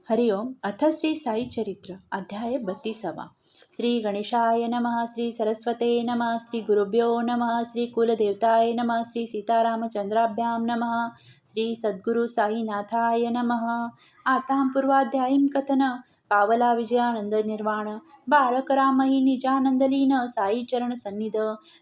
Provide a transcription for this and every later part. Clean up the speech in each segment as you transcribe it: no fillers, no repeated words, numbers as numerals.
हरिओम. अथ श्री साई चरित्र अध्याय 32. श्री गणेशाय नमः. श्री सरस्वते नमः. श्री गुरुभ्यो नमः. श्री कुलदेवताय नमः. श्री सीतारामचंद्राभ्यां नमः. श्री सद्गुरु साईनाथाय नमः. आतां पूर्वाध्यायीं कथन. पावला विजयानंद निर्वाण. बाळक रामही निजानंदलीन. साई चरण सन्निध.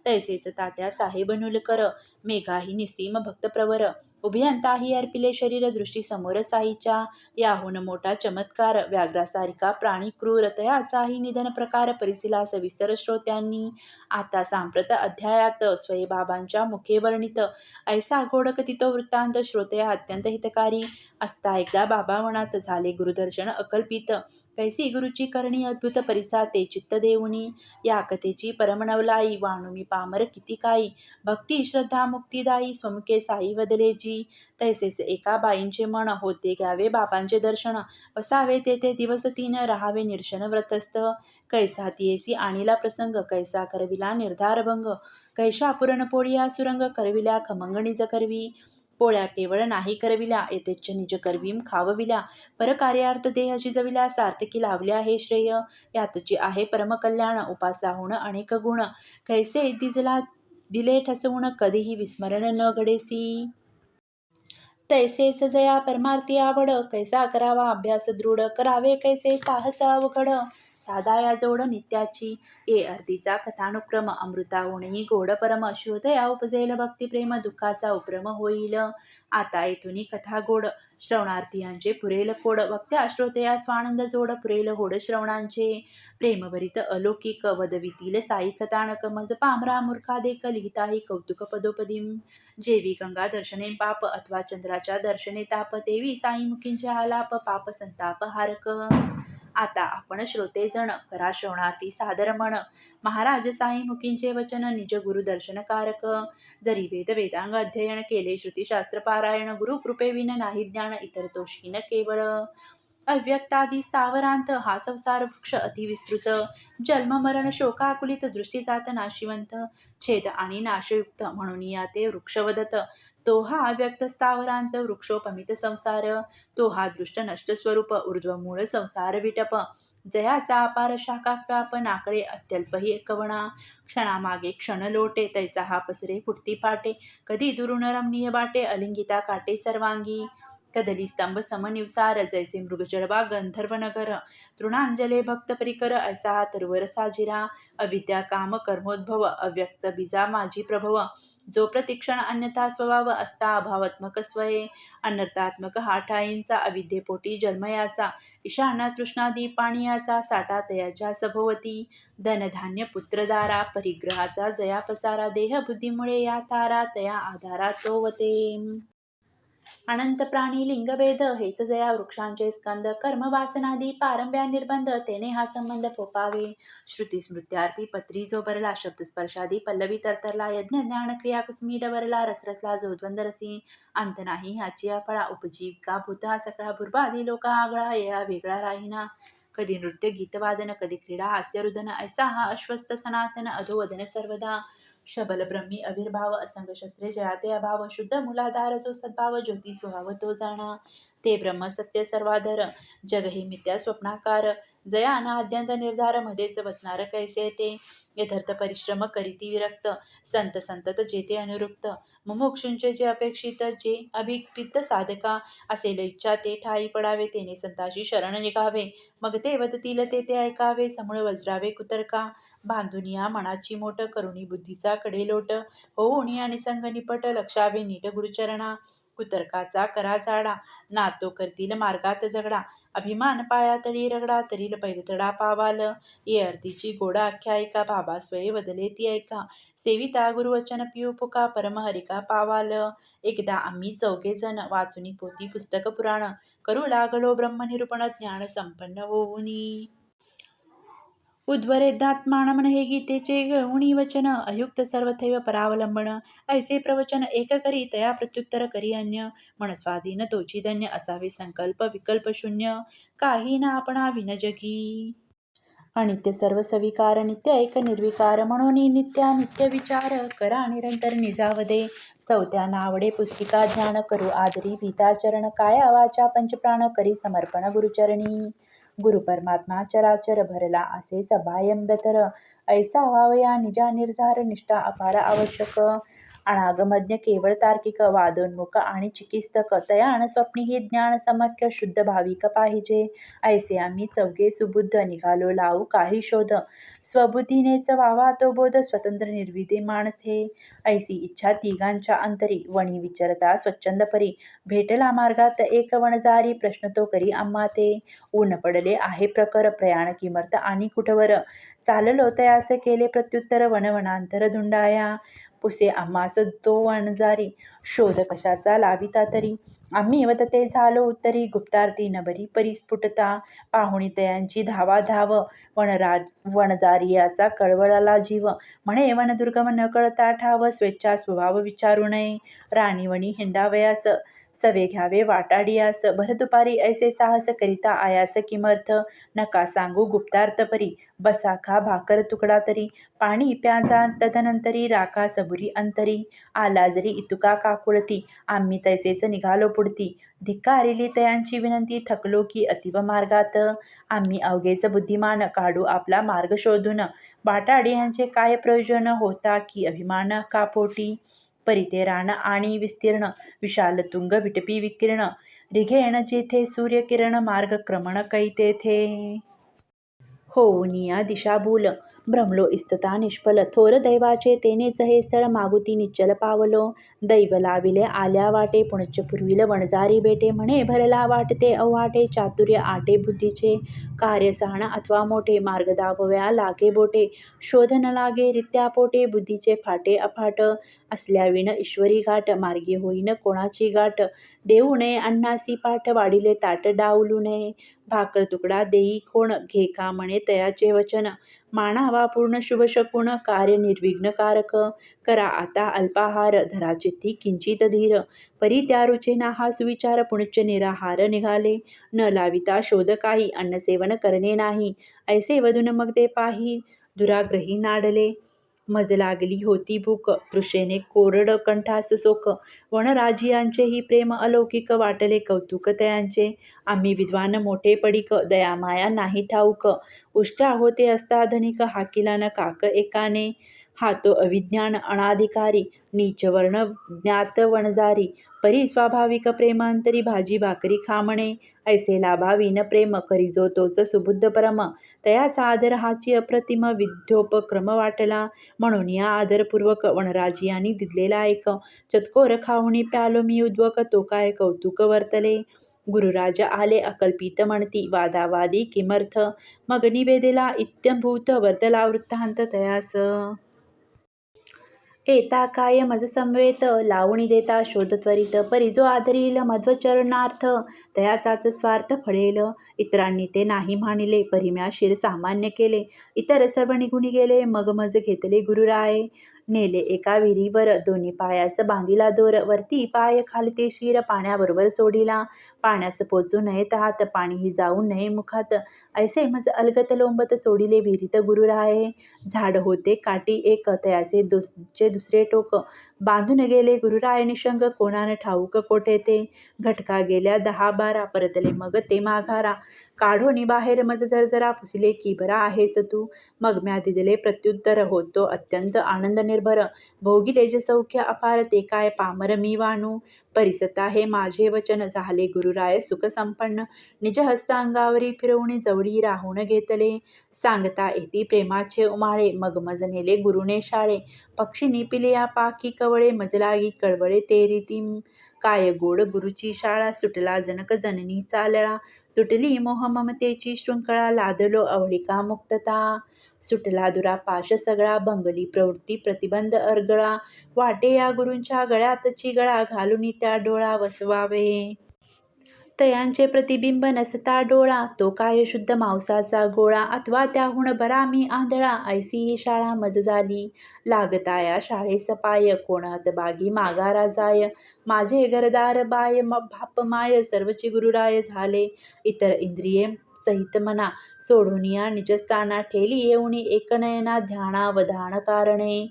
तैसेच तात्या साहेब नुलकर. मेघाही निसीम भक्तप्रवर. उभयंताही अर्पिले शरीर दृष्टी समोर साईच्या. याहून मोठा चमत्कार व्याघ्रासारिखा प्राणी क्रूर तयाचाही निधन प्रकार परिसिला सविस्तर श्रोत्यांनी. आता सांप्रत अध्यायात स्वयंबाबांच्या मुखे वर्णित ऐसा घोडकथितो वृत्तांत श्रोतया अत्यंत हितकारी असता. एकदा बाबा वनात झाले गुरुदर्शन अकल्पित. कैसी गुरुची करणी अद्भुत परिसा ते चित्त देऊनी. या कथेची परमनवलाई वाणुमी पामर किती काही. भक्ती श्रद्धा मुक्तिदायी स्वमुखे साई वदले जी. तैसेच एका बाईंचे मन होते घ्यावे बाबांचे दर्शन. बसावे तेथे दिवस 3 राहावे निर्शन व्रतस्थ. कैसा तियेसी आणिला प्रसंग. कैसा करविला निर्धारभंग. कैशा पुरणपोळी सुरंग करविल्या खमंग निज करवी. पोळ्या केवळ नाही करविल्या यथेच्छ निज करवीम खावविल्या. परकार्यार्थ देह शिजविल्या सार्थकी लावल्या हे श्रेय. यातची आहे परमकल्याण उपासाहून अनेक गुण. कैसे दिले ठसवून कधीही विस्मरण न घडेसी. तैसेच जया परमार्थी आवड. कैसा करावा अभ्यास दृढ. करावे कैसे साहस अवघड. साधा या जोड नित्याची. ये अर्धीचा कथानुक्रम. अमृताहूनही गोड परम. श्रोतया उपजेल भक्तिप्रेम. दुःखाचा उपरम होईल. आता येथून कथा गोड. श्रवणार्थियांचे पुरेल कोड. वक्त्या श्रोतया स्वानंद जोड. पुरेल होड श्रवणांचे. प्रेमभरित अलौकिक वदवितील साई कथानक. मज पामरा मूर्खा देख लिहिताही कौतुक पदोपदीम. जेवी गंगा दर्शने पाप अथवा चंद्राच्या दर्शने ताप. देवी साईमुखींचे आलाप पाप संताप हारक. आता आपण श्रोतेजण करा श्रवणार्थी सादर मन. महाराज साईमुखींचे वचन निज गुरु दर्शनकारक. जरी वेदांग अध्ययन केले श्रुतीशास्त्र पारायण. गुरु कृपेविन नाही ज्ञान इतर तोषीन केवळ. अव्यक्तादी स्थावरांत हा संसार वृक्ष अतिविस्तृत. जन्म मरण शोकाकुलित दृष्टी जात नाशिवंत. छेद आणि नाशयुक्त म्हणून या ते वृक्ष वदत. तो हा अव्यक्त स्थावरांत वृक्षोपमित संसार. तो हा दृष्ट नष्ट स्वरूप ऊर्ध्वमूळ संसार विटप. जयाचा अपार शाखा व्याप नाकडे अत्यल्पही कवणा. क्षणामागे क्षण लोटे तैसा हा पसरे फुटती पाटे. कधी दुरुण रमणीय बाटे अलिंगिता काटे सर्वांगी. कदली स्तंभ समनिवसार जैसे मृगजळवा गंधर्व नगर. तृणांजले भक्त परिकर ऐसा हा तरुवर साजिरा. अविद्या काम कर्मोद्भव अव्यक्त बीजा माझी प्रभव. जो प्रतिक्षण अन्यथा स्वभाव असता अभावात्मक स्वये. अनर्थात्मक हा ठाईंचा अविद्येपोटी जन्मयाचा. ईशाना तृष्णादी पाणीयाचा साठा तयाच्या सभोवती. धनधान्य पुत्रदारा परिग्रहाचा जया पसारा. देह बुद्धीमुळे या तारा तया आधारा तोवते. अनंत प्राणी लिंगभेद हेच जया वृक्षांचे स्कंद. कर्म वासनादी पारंब्या निर्बंध तेने हा संबंध फोपावे. श्रुती स्मृत्यार्थी पत्री जो भरला. शब्द स्पर्शादी पल्लवी तरतरला. यज्ञ ज्ञान क्रिया कुसुमी डवरला. रसरसला जो द्वंद्वरसी. अंत नाही ह्याची फळा. उपजीविका भूत हा सकळा. भुर्बादी लोका आगळा या वेगळा राहिना. कधी नृत्य गीतवादन कधी क्रीडा हास्यरुदन. ऐसा हा अश्वस्थ सनातन अधोवदन सर्वदा. शबल ब्रह्मी आविर्भाव असंग शस्त्रे जयाते अभाव. शुद्ध मूलाधार जो सद्भाव ज्योती स्वभाव तो जाणा. ते ब्रह्म सत्य सर्वाधर. जग हे मिथ्या स्वप्नाकार. जया ना अद्यंत निर्धार मध्येच बसणार कैसे ते. यथार्थ परिश्रम करीती विरक्त. संत संतत जेते अनुरुक्त. मुमुक्षुंचे जे अपेक्षित जे अभिप्रित साधका. असेल इच्छा ते ठाई पडावे. तेने संताची शरण निघावे. मग ते वदतील ते ऐकावे. समूळ वज्रावे कुतर्का. बांधून या मनाची मोठ. करुणी बुद्धीचा कडे लोट. होऊन या निसंग निपट. लक्षावे नीट गुरुचरणा. कुतर्काचा करा झाडा. ना तो करतील मार्गात झगडा. अभिमान पायातळी रगडा. तरील पैलतडा पावाल. ये अर्धीची गोड आख्यायिका. बाबा स्वये वदले ती ऐका. सेविता गुरुवचन पिऊ पुका. परमहरिका पावाल. एकदा आम्ही 4घे जण वाचुनी पोती पुस्तक पुराण. करू लागलो ब्रह्मनिरूपण ज्ञान संपन्न होऊनी. उद्वरेदात्मानमन हे गीतेचे गौणी वचन. अयुक्त सर्वथैव परावलंबन. ऐसे प्रवचन एक करी तया प्रत्युत्तर करी अन्य. मनस्वाधीन तोची धन्य. असावे संकल्प विकल्प शून्य. काही ना आपणा विन जगी. अनित्य सर्व सविकार नित्य एक निर्विकार म्हणून नित्य विचार करा निरंतर निजावदे. चौथ्या नावडे पुस्तिका ध्यान करू आदरी भीताचरण काया वाचा पंचप्राण करी समर्पण गुरुचरणी. गुरु परमात्मा चराचर भरला असे सभायंबतर ऐसा व्हावया निजा निर्धार निष्ठा अपार आवश्यक. अनागमज्ञ केवळ तार्किक वादोन्मुख आणि चिकित्सक तयान स्वप्नी ही ज्ञान समख्य शुद्ध भाविक पाहिजे. ऐसे आम्ही चौघे सुबुद्ध निघालो लावू काही शोध स्वबुद्धीनेच व्हावा तो बोध स्वतंत्र निर्विधी माणस हे. ऐसी इच्छा तिघांच्या अंतरी वणी विचारता स्वच्छंद परी भेटला मार्गात एक वणजारी प्रश्न तो करी आम्हा ते. ऊन पडले आहे प्रखर प्रयाण किमर्थ आणि कुठवर चाललो तयास केले प्रत्युत्तर वनवनांतर धुंडाया. पुसे आम्हास तो वणजारी शोध कशाचा लाविता तरी आम्ही वतते झालो उत्तरी गुप्तार्थी नबरी परिस्फुटता पाहुणी तयांची धावा धाव वणजारियाचा कळवळाला जीव म्हणे वनदुर्गम न कळता ठाव स्वेच्छा स्वभाव विचारू नये राणीवणी हिंडावयास सवे घ्यावे वाटाडियास भर दुपारी ऐसे साहस करिता आयास किमर्थ नका सांगू गुप्तार्थ परी बसा खा भाकर तुकडा तरी पाणी प्याजा तदनंतरी राखा सबुरी अंतरी आला जरी इतुका काकुळती आम्ही तैसेच निघालो पुढती धिक्कारिली तयांची विनंती थकलो की अतिव मार्गात आम्ही अवघेच बुद्धिमान काढू आपला मार्ग शोधून वाटाडियांचे काय प्रयोजन होता की अभिमान कापोटी परिते रान आणि विस्तीर्ण विशाल तुंग विटपी विकीर्ण रिघेण जेथे सूर्यकिरण मार्गक्रमण कै तेथे होऊनिया दिशाभूल भ्रमलो इस्तता निष्फल थोर दैवाचे तेनेच हे स्थळ मागुती निश्चल पावलो दैव लाविले आल्या वाटे पुणच्य पूर्वील वणजारी बेटे म्हणे भरला वाटते अव्हाटे चातुर्य आटे बुद्धीचे कार्य सहान अथवा मोठे मार्ग दावव्या लागे बोटे शोध न लागे रित्या पोटे बुद्धीचे फाटे अफाट असल्याविण ईश्वरी घाट मार्गी होईन कोणाची गाठ देऊ नये अण्णासी पाठ वाढिले ताट डावलू नये भाकर तुकडा देई कोण घे का म्हणे तयाचे वचन मानावा पूर्ण शुभ शकुन कार्य निर्विघ्नकारक करा आता अल्पाहार धरा चित्ती किंचित धीर परी त्या रुचेना हा सुविचार पुणच्य निराहार निघाले न लाविता शोध काही अन्नसेवन करणे नाही ऐसे वधून मग ते पाही दुराग्रही नाडले मज लागली होती भूक तृषेने कोरड कंठास सोक वनराजियांचेही प्रेम अलौकिक वाटले कौतुक तयांचे आम्ही विद्वान मोठे पडिक दयामाया नाही ठाऊक उष्ट्या होते असता धनिक हाकिला न काक एकाने हा तो अविज्ञान अनाधिकारी नीचवर्ण ज्ञात वणजारी परी स्वाभाविक प्रेमांतरी भाजी भाकरी खामणे ऐसे लाभावीन प्रेम करी जो तोच सुबुद्ध परम तयाचा आदर हाची अप्रतिम विद्योपक्रम वाटला म्हणून या आदरपूर्वक वनराजियांनी दिलेला एक चतकोर खाऊनी प्यालो मी उद्वक तो काय कौतुक वर्तले गुरुराज आले अकल्पित म्हणती वादावादी किमर्थ मग निवेदिला इत्यंभूत वर्तला वृत्तांत तयास एता काय मज समवेत लावणी देता शोध त्वरित परी जो आदरील मध्वचरणार्थ तयाचाच स्वार्थ फळेल इतरांनी ते नाही मानिले परिम्या शिर सामान्य केले इतर सर्व निघून गेले मग मज घेतले गुरुराय नेले एका विहिरीवर दोन्ही पायास बांधिला दोर वरती पाय खालते शिर पाण्याबरोबर सोडिला पाण्यास पोचू नयेत हात पाणीही जाऊ नये मुखात ऐसे मज अलगत लोंबत सोडिले विहिरीत गुरुराये झाड होते काठी एक तयाचे दुसरे टोक बांधून गेले गुरुराय निशंग कोणान ठाऊक कोठे ते घटका गेल्या 10-12 परतले मग ते माघारा काढोनी बाहेर मज जरजरा पुसले की बरा आहेस तू मग म्या दिदले प्रत्युत्तर होतो अत्यंत आनंद निर्भर भोगिले जे सौख्य अपार ते काय पामर मी वानू परिसता हे माझे वचन झाले गुरुराय सुख संपन्न निज हस्त अंगावरी फिरवणी जवळी राहून घेतले सांगता येती प्रेमाचे उमाळे मग मज नेले गुरुने शाळे पक्षिनी पिलिया पाखी कवळे मजलागी कळवळे ते रीती काय गोड गुरुची शाळा सुटला जनक जननी चालळा तुटली मोह ममतेची शृंखळा लादलो अवळिका मुक्तता सुटला दुरापाश सगळा बंगली प्रवृत्ती प्रतिबंध अर्गळा वाटे या गुरूंच्या गळ्यातची गळा घालून त्या डोळा वसवावे तयांचे प्रतिबिंब नसता डोळा, तो काय शुद्ध मांसाचा गोळा, अथवा त्याहून बरा मी आंधळा. ऐसी ही शाळा मज झाली, लागताया शाळेस पाय, कोण हतभागी मागारा जाय. माझे घरदार बाय, बाप माय, सर्वची गुरुराय झाले. इतर इंद्रिये सहित मना, सोडूनिया निजस्थाना, ठेली येऊनी एक नयना, ध्यानावधान कारणे.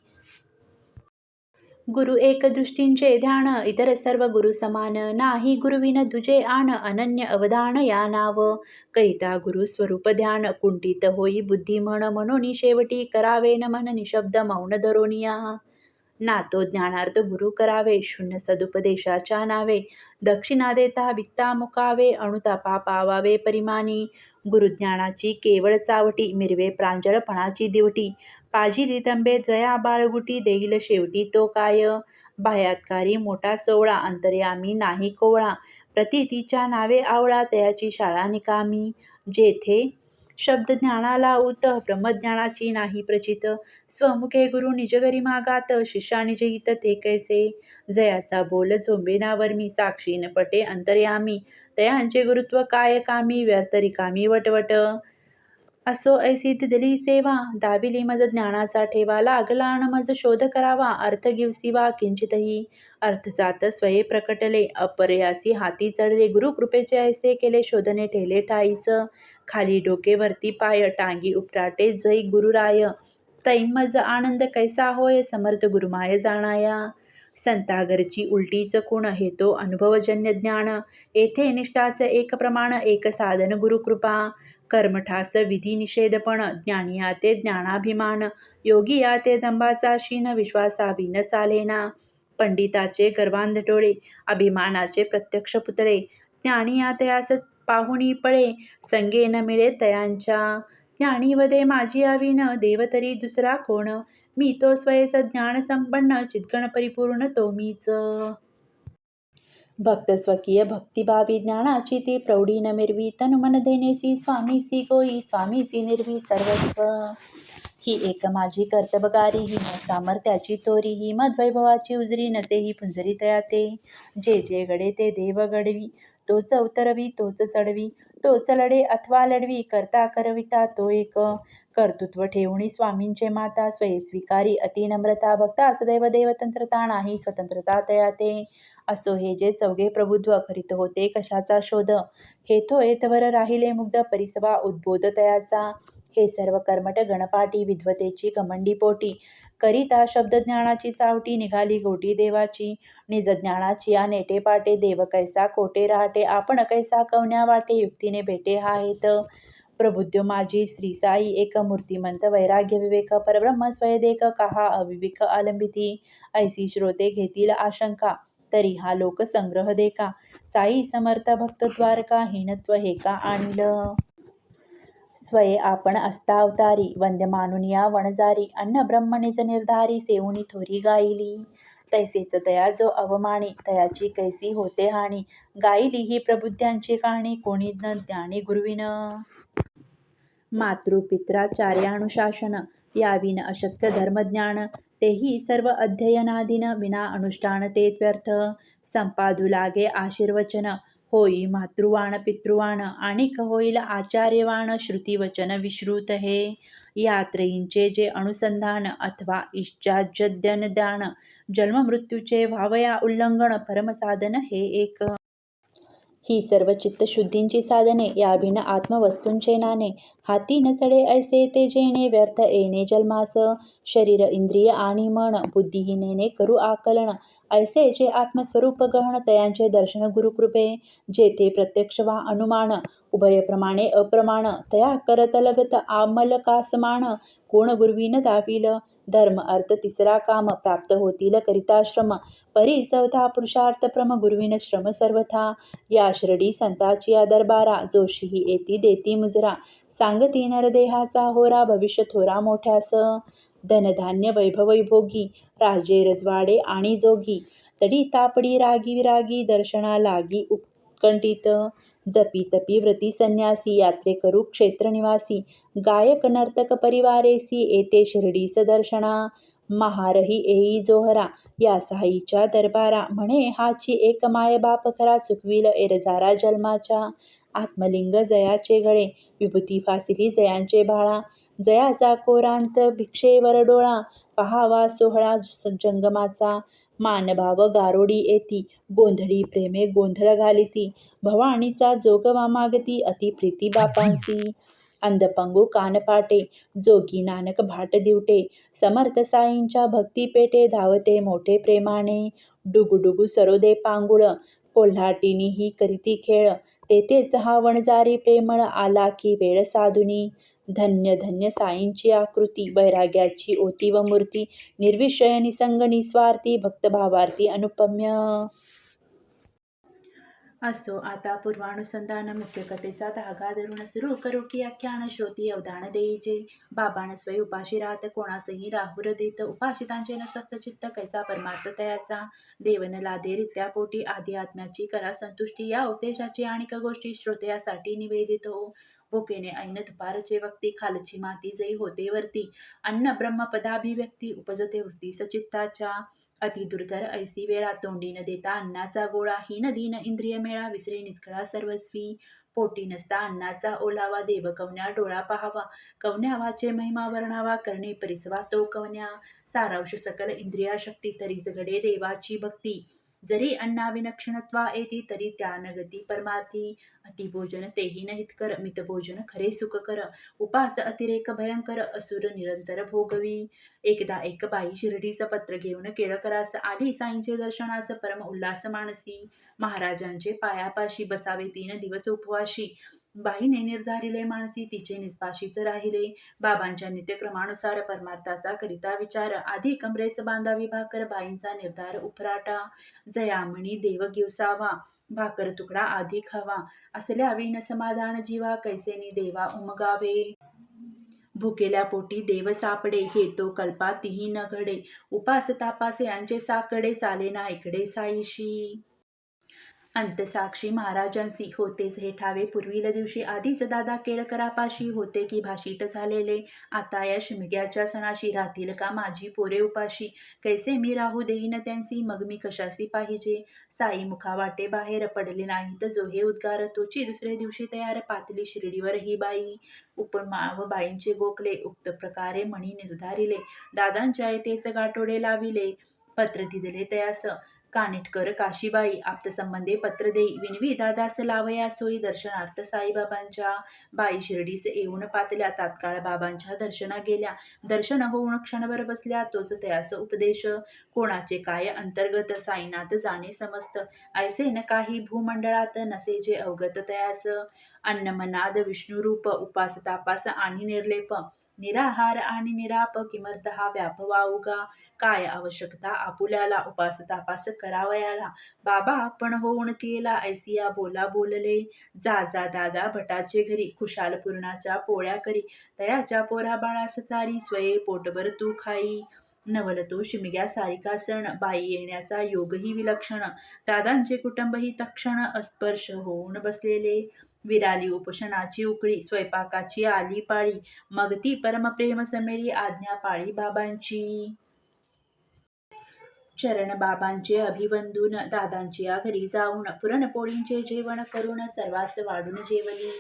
गुरु एक दृष्टींचे ध्यान, इतर सर्व गुरु समान, नाही गुरुविन दुजे आन, अनन्य अवधान या नाव. करिता गुरु स्वरूप ध्यान, कुंठित होई बुद्धी म्हण, म्हणून शेवटी करावे नमन, निशब्द मौन धरोनिया. ना तो ज्ञानार्थ गुरु करावे, शून्य सदुपदेशाच्या नावे. दक्षिणा देता विकता मुकावे, अणुतापा पावावे परिमानी. गुरुज्ञानाची केवळ चावटी, मिरवे प्रांजळपणाची दिवटी. पाजिली तंबे जया बाळगुटी, देईल शेवटी तो काय. बाह्यात्कारी मोठा सोवळा, अंतर्यामी नाही कोवळा. प्रतीतीच्या नावे आवळा, तयाची शाळा निकामी. जेथे शब्द ज्ञानाला उत, ब्रह्मज्ञानाची नाही प्रचित. स्वमुखे गुरु निजगरी मागात, शिष्या निजहित ते कैसे. जयाचा बोल झोंबेना वर्मी, साक्षी न पटे अंतर्यामी. तयांचे गुरुत्व काय कामी, व्यर्थ रिकामी वटवट. असो ऐसी दिली सेवा, दाविली मज ज्ञानाचा ठेवा. लागला न मज शोध करावा, अर्थ गिवसी वा किंचितही. अर्थजात स्वये प्रकटले, अपरयासी हाती चढले. गुरुकृपेचे ऐसे केले शोधने, ठेले ठाईच. खाली डोके वरती पाय, टांगी उपटाटे जै गुरुराय. तै मज आनंद कैसा होय, समर्थ गुरुमाय जाणाया. संतागरची उलटीच खुण, हे तो अनुभवजन्य ज्ञान. येथे निष्ठाच एक प्रमाण, एक साधन गुरुकृपा. कर्मठास विधी निषेधपण, ज्ञानिया ते ज्ञानाभिमान. योगिया ते दंभाचा शीन, विश्वासाविन चालेना. पंडिताचे गर्वांध डोळे, अभिमानाचे प्रत्यक्ष पुतळे. ज्ञानिया तयास पाहुणी पळे, संगे न मिळे तयांच्या. ज्ञानी वदे माझी आविन, देव तरी दुसरा कोण. मी तो स्वयेस ज्ञान संपन्न, चिद्गण परिपूर्ण तो मीच. भक्त स्वकीय भक्तिभावी, ज्ञानाची ती प्रौढी न मिरवी. तनुमन देणेसी स्वामीसी गोई, स्वामीसी निर्वी सर्वस्व. ही एक माझी कर्तबगारी, ही न सामर्थ्याची तोरी. ही मद्वैभवाची उजरी, नसेही पुंजरी तयाते. जे जे गडे ते देव घडवी, तोच उतरवी तोच चढवी. तोच लढे अथवा लढवी, करता करविता तो एक. कर्तृत्व ठेवणी स्वामींचे माता, स्वये स्वीकारी अति नम्रता. भक्ता सदैव देवतंत्रता, नाही स्वतंत्रता तयाते. असो हे जे चौघे प्रभुत्व, करीत होते कशाचा शोध. हे तो येतवर राहिले मुग्ध, परिसवा उद्बोध तयाचा. हे सर्व कर्मठ गणपाटी, विद्वतेची घमंडी पोटी. करिता शब्द ज्ञानाची चावटी, निघाली गोटी देवाची. निज ज्ञानाची या नेटे पाटे, देव कैसा कोटे राहटे. आपण कैसा कवन्या वाटे, युक्तीने भेटे हा हेत. प्रबुद्ध माझी श्री साई एक, मूर्तिमंत वैराग्य विवेक. परब्रह्म स्वयदेक, कहा अविविक आलंबिती. ऐसी श्रोते घेतील आशंका, तरी हा लोक संग्रह देका. साई समर्थ भक्त द्वारका, हीनत्व हे का आणिल. स्वये आपण असता अवतारी, वंद्य मानुन या वणजारी. अन्न ब्रह्म निज निर्धारी, सेवुनी थोरी गायली. तैसेच तया जो अवमानी, तयाची कैसी होते हानी. गायली ही प्रबुद्धांची कहाणी, कोणी न ज्ञानी गुरुविन. मातृपित्राचार्यानुशासन, याविन अशक्य धर्मज्ञान. तेही सर्व अध्ययनाधीन, विना अनुष्ठान ते व्यर्थ. संपादू लागे आशीर्वचन, होई मातृवाण पितृवाण. आणिक होईल आचार्यवाण, श्रुतिवचन विश्रुत हे. या त्रयींचे जे अनुसंधान, अथवा इष्टाजद्यनदान. जन्ममृत्यूचे व्हावया उल्लंघन, परमसाधन हे एक. ही सर्व चित्तशुद्धींची साधने, याविन आत्मवस्तूंचे नाणे. हाती न चढे ऐसे ते जेणे, व्यर्थ येणे जन्मास. शरीर इंद्रिय आणि मन, बुद्धिहीनेने करू आकलन. ऐसे जे आत्मस्वरूप गहन, तयांचे दर्शन गुरुकृपे. जेथे प्रत्यक्ष वा अनुमान, उभयप्रमाणे अप्रमाण. तया करत लगत आमलकासमान, कोण गुरुविन दाविल. धर्म अर्थ तिसरा काम, प्राप्त होतील करिता श्रम. परी चौथा पुरुषार्थ प्रम, गुरुविन श्रम सर्वथा. या शिर्डी संताची या दरबारा, जोशीही येती देती मुजरा. सांगती नरदेहाचा होरा, भविष्य थोरा मोठ्यास. धनधान्य वैभवै भोगी, राजे रजवाडे आणि जोगी. तडी तापडी रागी विरागी, दर्शना लागी उत्कंठित. जपी तपी व्रती संन्यासी, यात्रेकरू क्षेत्र निवासी. गायक नर्तक परिवारेसी, येते शिर्डीस दर्शना. महारही येई जोहरा या साईच्या दरबारा. म्हणे हाची एक माय बाप खरा, चुकविल एरझारा जन्माच्या. आत्मलिंग जयाचे गळे, विभूती फासिली जयांचे बाळा. जयाचा कोरांत भिक्षेवर डोळा, पहावा सोहळा जंगमाचा. मानभाव गारोडी येती, गोंधळी प्रेमे गोंधळ घालिती. भवानीचा जोगवा मागती, अति प्रीती बापांसी. अंधपंगू कानपाटे, जोगी नानक भाट दिवटे. समर्थ साईंच्या भक्ती पेटे, धावते मोठे प्रेमाने. डुगुडुगु सरोदे पांगुळ, कोल्हाटीनी ही करीती खेळ. तेथेच हा वणजारी प्रेमळ, आला की वेळ साधुनी. धन्य धन्य साईंची आकृती, वैराग्याची ओती व मूर्ती. निर्विषय निसंग निस्वार्थी, भक्तभावार्थी अनुपम्य. असो आता पूर्वानुसंधान मुख्य कथेचा धागा धरून सुरू करू की आख्यान. श्रोती अवधान देईचे. बाबान स्वय उपाशी राहत, कोणासही राहुर देत. उपाशितांचे न स्वस्थ चित्त, कैसा परमार्थ तयाचा. देवन लादे रित्या पोटी, आधी आत्म्याची करा संतुष्टी. या उपदेशाची आणिक गोष्टी श्रोत्यासाठी निवेदित हो. भुकेने ऐन दुपारचे वक्ती, खालची माती जई होते वरती. अन्न ब्रह्मपदाभिव्यक्ती, उपजते वृत्ती सचित्ताच्या. अति दुर्धर ऐसी वेळा, तोंडी न देता अन्नाचा गोळा. हीन दीन इंद्रिय मेळा, विसरे निष्कळा सर्वस्वी. पोटी नसता अन्नाचा ओलावा, देव कवन्या डोळा पहावा. कवन्या वाचे महिमा वर्णावा, करणे परिसवा तो कवन्या. सारांश सकल इंद्रिया शक्ती, तरीच घडे देवाची भक्ती. जरी अन्नाविनक्षणत्वा येती, तरी त्या न गती परमार्थी. अतिभोजन तेही न हितकर, मितभोजन खरे सुखकर. उपास अतिरेक भयंकर, असुर निरंतर भोगवी. एकदा एक बाई शिर्डीस पत्र घेऊन केळकरास आली, साईंचे दर्शनास परम उल्हास मानसी. महाराजांचे पायापाशी बसावे 3 दिवस उपवाशी. बाईने निर्धारिले मानसी, तिचे निष्पाशीच राहिले. बाबांच्या नित्यक्रमानुसार परमार्थाचा करिता विचार. आधी कमरेस बांधावी भाकर, बाईंचा निर्धार उफराटा. जयामणी देव गिवसावा, भाकर तुकडा आधी खावा. असल्या विण समाधान जीवा, कैसेनी देवा उमगावे. भुकेल्या पोटी देव सापडे, हे तो कल्पातीही न घडे. उपास तापास यांचे साकडे, चालेना इकडे साईशी. अंतसाक्षी महाराजांसी होतेच हे ठावे पूर्वील दिवशी. आधीच दादा केळकरापाशी होते की भाषित झालेले. आता या शिमग्याच्या सणाशी राहतील का माझी पोरे उपाशी. कैसे मी राहू देईन त्यांसी, मग मी कशासी पाहिजे. साई मुखावाटे बाहेर पडले नाहीत जो हे उद्गार. तोची दुसरे दिवशी तयार, पातली शिर्डीवर ही बाई. उपमा व बाईंचे गोखले, उक्त प्रकारे मणी निर्धारिले. दादांच्या येतेच गाठोडे लाविले, पत्र दिदले तयास. कानिटकर काशीबाई आप्तसंबंधे पत्र देई, विनवी दादास लावया सोयी. दर्शनार्थ साईबाबांच्या. बाई शिर्डीस येऊन पातल्या, तात्काळ बाबांच्या दर्शना गेल्या. दर्शन होऊन क्षणभर बसल्या, तोच तयास उपदेश. कोणाचे काय अंतर्गत, साईनाथ जाणे समस्त. ऐसे न काही भूमंडळात, नसे जे अवगत तयास. अन्नमनाद विष्णुरूप, उपास तापास आणि निर्लेप. निराहार आणि निराप, किमर्थ हा व्याप वाउगा. काय आवश्यकता आपुल्याला, उपास तापास करावयाला. बाबा आपण होऊन केला, ऐसिया बोला बोलले. जा जा दादा भटाचे घरी, खुशाल पूर्णाच्या पोळ्या करी. तयाच्या पोरा बाळास चारी, स्वये पोटभर तू खाई. नवल तो शिमग्या सारिका सण, बाई येण्याचा योगही विलक्षण. दादांचे कुटुंबही तक्षण अस्पर्श होऊन बसलेले. विराली उपोषणाची उकळी, स्वयंपाकाची आली पाळी. मग ती परमप्रेम समेळी, आज्ञा पाळी बाबांची. चरण बाबांचे अभिवंदून, दादांच्या घरी जाऊन. पुरणपोळींचे जेवण करून, सर्वांस वाढून जेवली.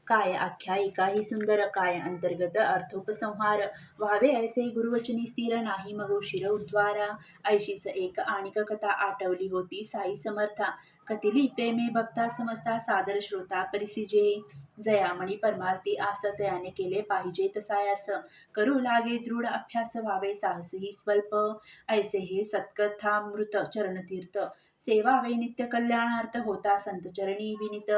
काय आख्यायिका ही सुंदर, काय अंतर्गत अर्थोपसंहार. व्हावे ऐसे गुरुवचनी स्थिर, नाही मग उशीर उद्वारा. ऐशीच एक आणिक कथा आठवली होती साई समर्था. कथिली प्रेमे भक्ता समजता, सादर श्रोता परिसिजे. जयामणी परमार्थी आस, तयाने केले पाहिजे तसायास. करू लागे दृढ अभ्यास, व्हावे साहसही स्वल्प. ऐसे हे सत्कथामृत चरणतीर्थ, सेवावे नित्य कल्याणार्थ. होता संतचरणी विनित,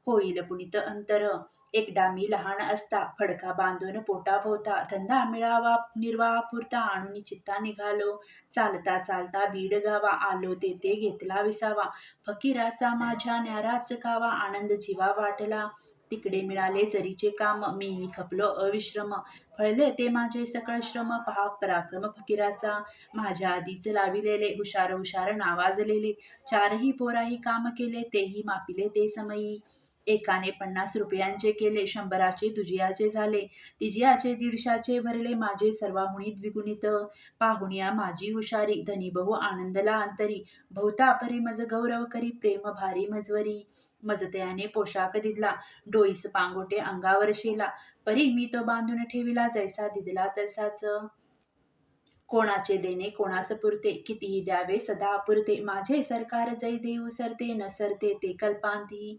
होईल पुनित अंतर. एकदा मी लहान असता, फडका बांधून पोटाभोवता. धंदा मिळावा निर्वाहापुरता, आणून चित्ता निघालो. चालता चालता बीड गावा, आलो तेथे घेतला विसावा. फकीराचा माझ्या न्याराच कावा, आनंद जीवा वाटला. तिकडे मिळाले जरीचे काम, मीही खपलो अविश्रम. फळले ते माझे सकळ श्रम, पहा पराक्रम फकीराचा. माझ्या आधीच लाविलेले, हुशार हुशार नावाजलेले. 4ही पोराही काम केले, तेही मापिले ते समयी. एकाने 50 रुपयांचे केले, 100चे दुजियाचे झाले, तिजियाचे 150चे भरले, माझे सर्वाहुनी द्विगुणित. पाहुनिया माझी हुशारी, धनी बहु आनंदला अंतरी, बहुता परी मज गौरव करी, प्रेम भारी मजवरी. मजतयाने पोशाख दिदला, डोईस पांगोटे अंगावर शेला, परी मी तो बांधून ठेविला, जैसा दिदला तसाच. कोणाचे देणे कोणास पुरते, कितीही द्यावे सदा अपुरते, माझे सरकार जै देऊ सरते, न सरते ते कल्पांती.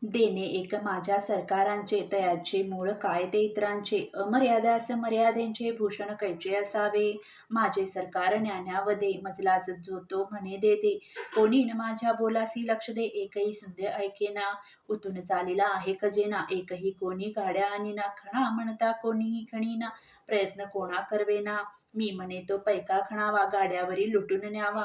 देणे एक माझ्या सरकारांचे, तयाचे मूळ काय ते इतरांचे, अमर्यादास मर्यादेंचे भूषण कैचे असावे. माझे सरकार ज्ञानावदे, मजलाच जो तो म्हणे देते, कोणी न माझ्या बोलासी लक्ष दे, एकही सुंदे ऐकेना. उतून चालीला आहे खजेना, एकही कोणी गाड्या आणीना, खणा म्हणता कोणीही खणीना, प्रयत्न कोणा करवेना. मी म्हणे तो पैका खणावा, गाड्यावरी लुटून न्यावा,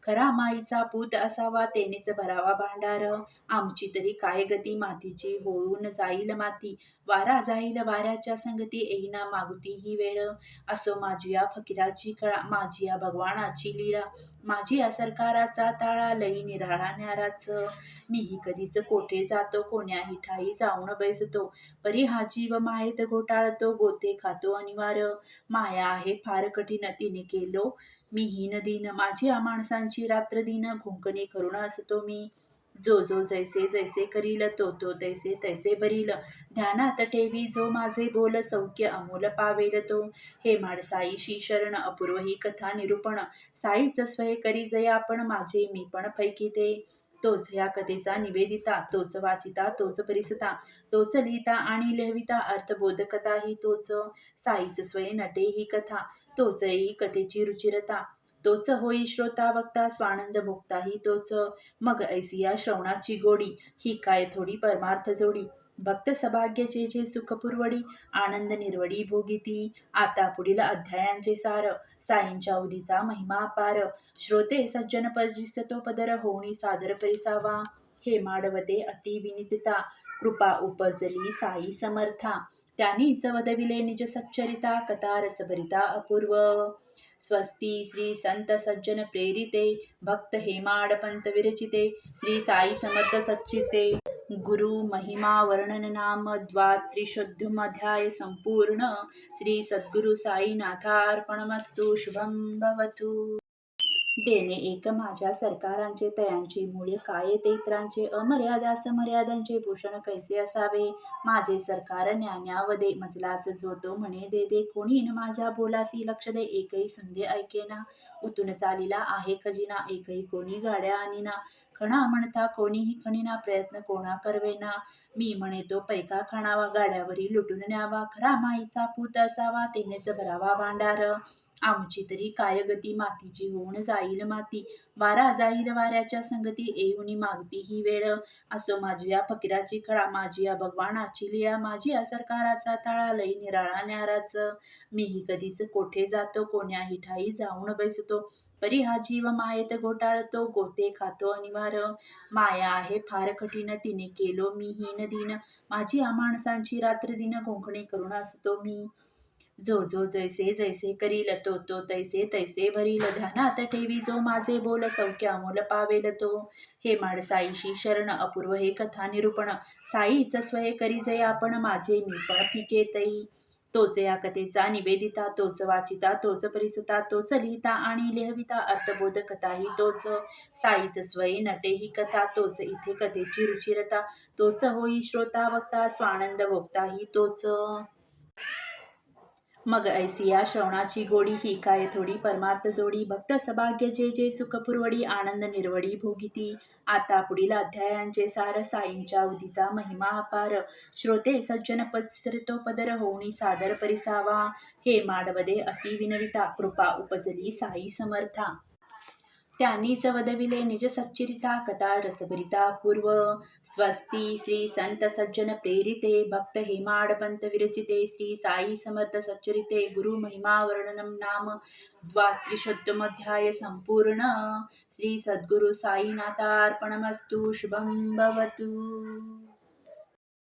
खरा माईचा पूत असावा, तेनेच भरावा भांडार. आमची तरी काय गती, मातीची होऊन जाईल माती, वारा जाईल वाऱ्याच्या संगती, येईना मागुती ही वेळ. असो माझी या फकीराची कळा, माझी या भगवानाची लीळा, माझी या सरकाराचा ताळा, लई निराळा न्याराच. मीही कधीच कोठे जातो, कोण्याही ठाई जाऊन बैसतो, परी हा जीव मायेत घोटाळतो, गोते खातो अनिवार्य. माया आहे फार कठीण, तिने केलो मी हीन दिन, माझी या माणसांची रात्र दिन, घुंकणे करून असतो मी. जो जो जैसे जैसे करील, तो तो तैसे तैसे भरील, ध्यानात ठेवी जो माझे बोल, सौख्य अमोल पावेल तो. हे माड साईशी शरण, अपूर्व ही कथा निरूपण, साईच स्वय करी जय आपण, माझे मी पण पैकी ते. तोच ह्या कथेचा निवेदिता, तोच वाचिता तोच परिसता, तोच लिहिता आणि लिहविता, अर्थबोध कथा ही तोच. साईच स्वय नटे ही कथा, तोच येई कथेची रुचिरता, तोच होई श्रोता वक्ता, स्वानंद भोगता ही तोच. मग ऐसिया श्रवणाची गोडी, ही काय थोडी परमार्थ जोडी, भक्त सभाग्य जे जे सुख पुरवडी, आनंद निर्वडी भोगिती. आता पुढील अध्यायांचे सार, साईंच्या उदीचा महिमा अपार, श्रोते सज्जन परिसतो पदर, होणी सादर परिसावा. हे माडवते अति विनितिता, कृपा उपजली साई समर्था, त्यांनीच वदविले निज सच्चरिता, कथा रसभरिता अपूर्व. स्वस्ती श्री संत सज्जन प्रेरिते, भक्त हेमाड पंत विरचिते, श्री साई समर्थ सच्चिते. गुरु महिमा वर्णन नाम द्वात्रिशोध्याय संपूर्ण. श्री सद्गुरु साईनाथार्पणमस्तु. शुभं भवतु. देणे एक माझ्या सरकारांचे, तयांची मूळ काय ते इतरांचे, अमर्यादास मर्यादांचे भूषण कैसे असावे. माझे सरकार ज्ञानावदे, मजलाच जो तो म्हणे देते, कोणी न माझ्या बोलासी लक्ष दे, एकही सुंदे ऐकेना. उतून चालीला आहे खजिना, एकही कोणी गाड्या आणीना, खणा म्हणता कोणीही खणीना, प्रयत्न कोणा करवेना. मी म्हणे तो पैका खणावा, गाड्यावरी लुटून न्यावा, खरा माईचा पूत असावा, तेनेच भरावा भांडार. आमची तरी काय गती, मातीची होऊन जाईल माती, वारा जाईल वाऱ्याच्या संगती, येऊनी मागती ही वेळ. असो माझी या फकीराची कळा, माझी या भगवानाची लीळा, माझी या सरकाराचा ताळा, लई निराळा न्याराच. मीही कधीच कोठे जातो, कोण्याही ठाई जाऊन बैसतो, परी हा जीव मायेत घोटाळतो, गोते खातो अनिवार. माया आहे फार कठीण, तिने केलो मी हीन दिन, माझी या माणसांची रात्र दिन, घोंकणे करून असतो मी. जो जो जैसे जैसे करील, तो तो तैसे तैसे भरील, ध्यानात ठेवी जो माझे बोल, सौख्य अमोल पावेल तो. हे माड साईशी शरण, अपूर्व हे कथा निरूपण, साईच स्वय करी जय आपण, माझे मी पण फिके तै. तोच या कथेचा निवेदिता, तोच वाचिता तोच परिसता, तोच लिहिता आणि लिहविता, अर्थबोध कथा ही तोच. साईच स्वय नटे ही कथा, तोच इथे कथेची रुचिरता, तोच होई श्रोता वक्ता, स्वानंद भोगता ही तोच. मग ऐसिया श्रवणाची गोडी, ही काय थोडी परमार्थ जोडी, भक्त सभाग्य जे जे सुख पुरवडी, आनंद निर्वडी भोगिती. आता पुढील अध्यायांचे सार, साईंच्या उदीचा महिमा अपार, श्रोते सज्जन पसरतो पदर, होऊनी सादर परिसावा. हे माडवदे अति विनविता, कृपा उपजली साई समर्था, त्यांनीच वदविले निज सच्चरिता, कथा रसभरिता पूर्व. स्वस्ती श्री संत सज्जन प्रेरिते, भक्त हेमाड पंत विरचिते, श्री साई समर्थ सच्चरिते. गुरु महिमा वर्णनम नाम द्वात्रिशोत्तमोऽध्याय संपूर्ण. श्री सद्गुरु साईनाथार्पणमस्तु. शुभं भवतु.